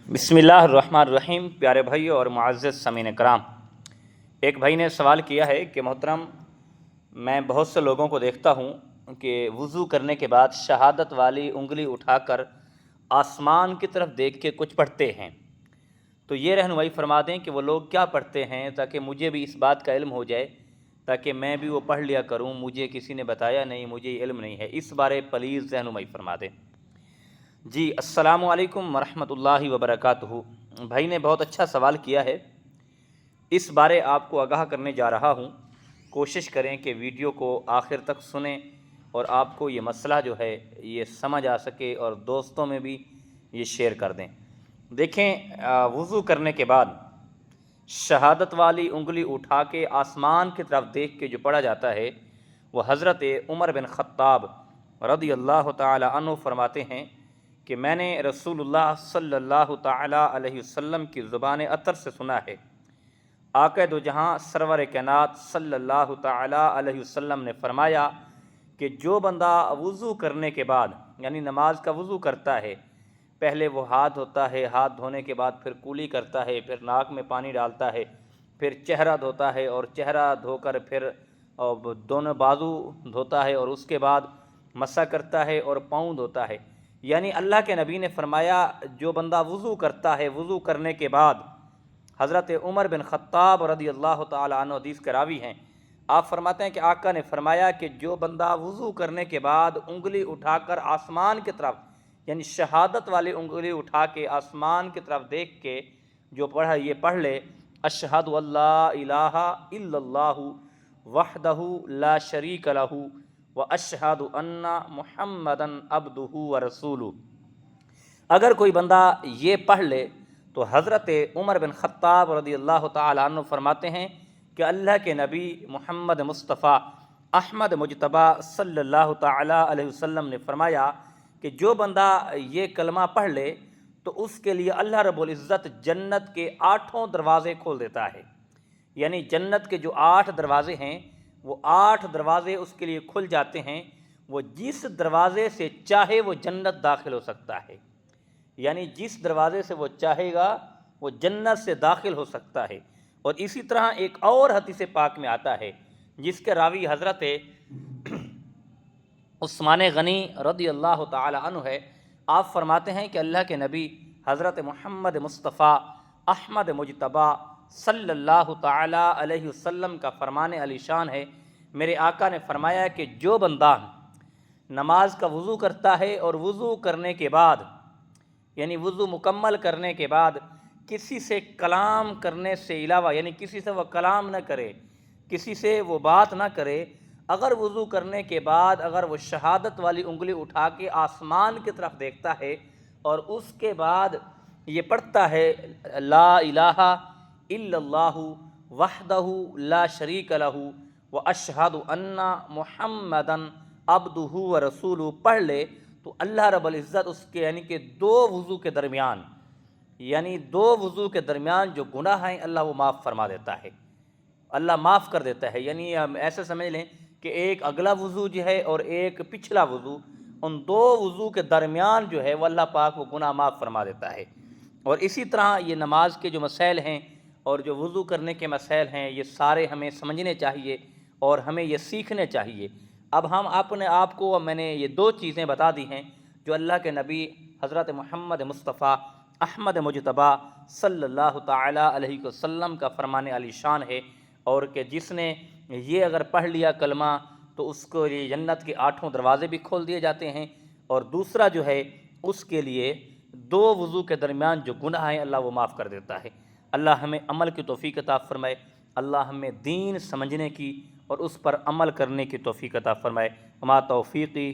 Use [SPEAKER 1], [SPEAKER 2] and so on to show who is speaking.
[SPEAKER 1] بسم اللہ الرحمن الرحیم۔ پیارے بھائیوں اور معزز سامعین کرام، ایک بھائی نے سوال کیا ہے کہ محترم، میں بہت سے لوگوں کو دیکھتا ہوں کہ وضو کرنے کے بعد شہادت والی انگلی اٹھا کر آسمان کی طرف دیکھ کے کچھ پڑھتے ہیں، تو یہ رہنمائی فرما دیں کہ وہ لوگ کیا پڑھتے ہیں تاکہ مجھے بھی اس بات کا علم ہو جائے، تاکہ میں بھی وہ پڑھ لیا کروں۔ مجھے کسی نے بتایا نہیں، مجھے یہ علم نہیں ہے، اس بارے پلیز رہنمائی فرما دیں۔ جی السلام علیکم ورحمۃ اللہ وبرکاتہ۔ بھائی نے بہت اچھا سوال کیا ہے، اس بارے آپ کو آگاہ کرنے جا رہا ہوں۔ کوشش کریں کہ ویڈیو کو آخر تک سنیں اور آپ کو یہ مسئلہ جو ہے یہ سمجھ آ سکے اور دوستوں میں بھی یہ شیئر کر دیں۔ دیکھیں، وضو کرنے کے بعد شہادت والی انگلی اٹھا کے آسمان کی طرف دیکھ کے جو پڑھا جاتا ہے، وہ حضرت عمر بن خطاب رضی اللہ تعالی عنہ فرماتے ہیں کہ میں نے رسول اللہ صلی اللہ تعالیٰ علیہ وسلم کی زبان اطہر سے سنا ہے۔ آقا دو جہاں سرور کائنات صلی اللہ تعالیٰ علیہ وسلم نے فرمایا کہ جو بندہ وضو کرنے کے بعد، یعنی نماز کا وضو کرتا ہے، پہلے وہ ہاتھ دھوتا ہے، ہاتھ دھونے کے بعد پھر کلی کرتا ہے، پھر ناک میں پانی ڈالتا ہے، پھر چہرہ دھوتا ہے اور چہرہ دھو کر پھر دونوں بازو دھوتا ہے اور اس کے بعد مسح کرتا ہے اور پاؤں دھوتا ہے۔ یعنی اللہ کے نبی نے فرمایا جو بندہ وضو کرتا ہے، وضو کرنے کے بعد، حضرت عمر بن خطاب رضی اللہ تعالی عنہ حدیث کے راوی ہیں، آپ فرماتے ہیں کہ آقا نے فرمایا کہ جو بندہ وضو کرنے کے بعد انگلی اٹھا کر آسمان کی طرف، یعنی شہادت والی انگلی اٹھا کے آسمان کی طرف دیکھ کے جو یہ پڑھ لے، اشہد اللہ الہ الا اللہ وحدہ لا شریک لہ واشہد ان محمدً عبدہ ورسولہ۔ اگر کوئی بندہ یہ پڑھ لے تو حضرت عمر بن خطاب رضی اللہ تعالی عنہ فرماتے ہیں کہ اللہ کے نبی محمد مصطفیٰ احمد مجتبی صلی اللہ تعالی علیہ وسلم نے فرمایا کہ جو بندہ یہ کلمہ پڑھ لے تو اس کے لیے اللہ رب العزت جنت کے 8 دروازے کھول دیتا ہے۔ یعنی جنت کے جو 8 دروازے ہیں، وہ 8 دروازے اس کے لیے کھل جاتے ہیں، وہ جس دروازے سے چاہے وہ جنت داخل ہو سکتا ہے۔ یعنی جس دروازے سے وہ چاہے گا وہ جنت سے داخل ہو سکتا ہے۔ اور اسی طرح ایک اور حدیث پاک میں آتا ہے جس کے راوی حضرت عثمان غنی رضی اللہ تعالی عنہ ہے، آپ فرماتے ہیں کہ اللہ کے نبی حضرت محمد مصطفیٰ احمد مجتبی صلی اللہ تعالی علیہ وسلم کا فرمان علی شان ہے، میرے آقا نے فرمایا کہ جو بندہ نماز کا وضو کرتا ہے اور وضو کرنے کے بعد، یعنی وضو مکمل کرنے کے بعد کسی سے کلام کرنے سے علاوہ، یعنی کسی سے وہ کلام نہ کرے، کسی سے وہ بات نہ کرے، اگر وضو کرنے کے بعد اگر وہ شہادت والی انگلی اٹھا کے آسمان کی طرف دیکھتا ہے اور اس کے بعد یہ پڑھتا ہے لا الہ الا اللہ وحدہ لا شریک لہ واشہد ان محمدً عبدہ ورسولہ پڑھ لے، تو اللہ رب العزت اس کے یعنی کہ 2 وضو کے درمیان، یعنی 2 وضو کے درمیان جو گناہ ہیں اللہ وہ معاف فرما دیتا ہے، اللہ معاف کر دیتا ہے۔ یعنی ہم ایسے سمجھ لیں کہ ایک اگلا وضو جو ہے اور ایک پچھلا وضو، ان 2 وضو کے درمیان جو ہے وہ اللہ پاک وہ گناہ معاف فرما دیتا ہے۔ اور اسی طرح یہ نماز کے جو مسائل ہیں اور جو وضو کرنے کے مسائل ہیں، یہ سارے ہمیں سمجھنے چاہیے اور ہمیں یہ سیکھنے چاہیے۔ اب ہم اپنے آپ کو، میں نے یہ 2 چیزیں بتا دی ہیں جو اللہ کے نبی حضرت محمد مصطفیٰ احمد مجتبی صلی اللہ تعالی علیہ وسلم کا فرمان علی شان ہے، اور کہ جس نے یہ اگر پڑھ لیا کلمہ تو اس کو لیے جنت کے 8 دروازے بھی کھول دیے جاتے ہیں، اور دوسرا جو ہے اس کے لیے 2 وضو کے درمیان جو گناہ ہیں اللہ وہ معاف کر دیتا ہے۔ اللہ ہمیں عمل کی توفیق عطا فرمائے، اللہ ہمیں دین سمجھنے کی اور اس پر عمل کرنے کی توفیق عطا فرمائے۔ وما توفیقی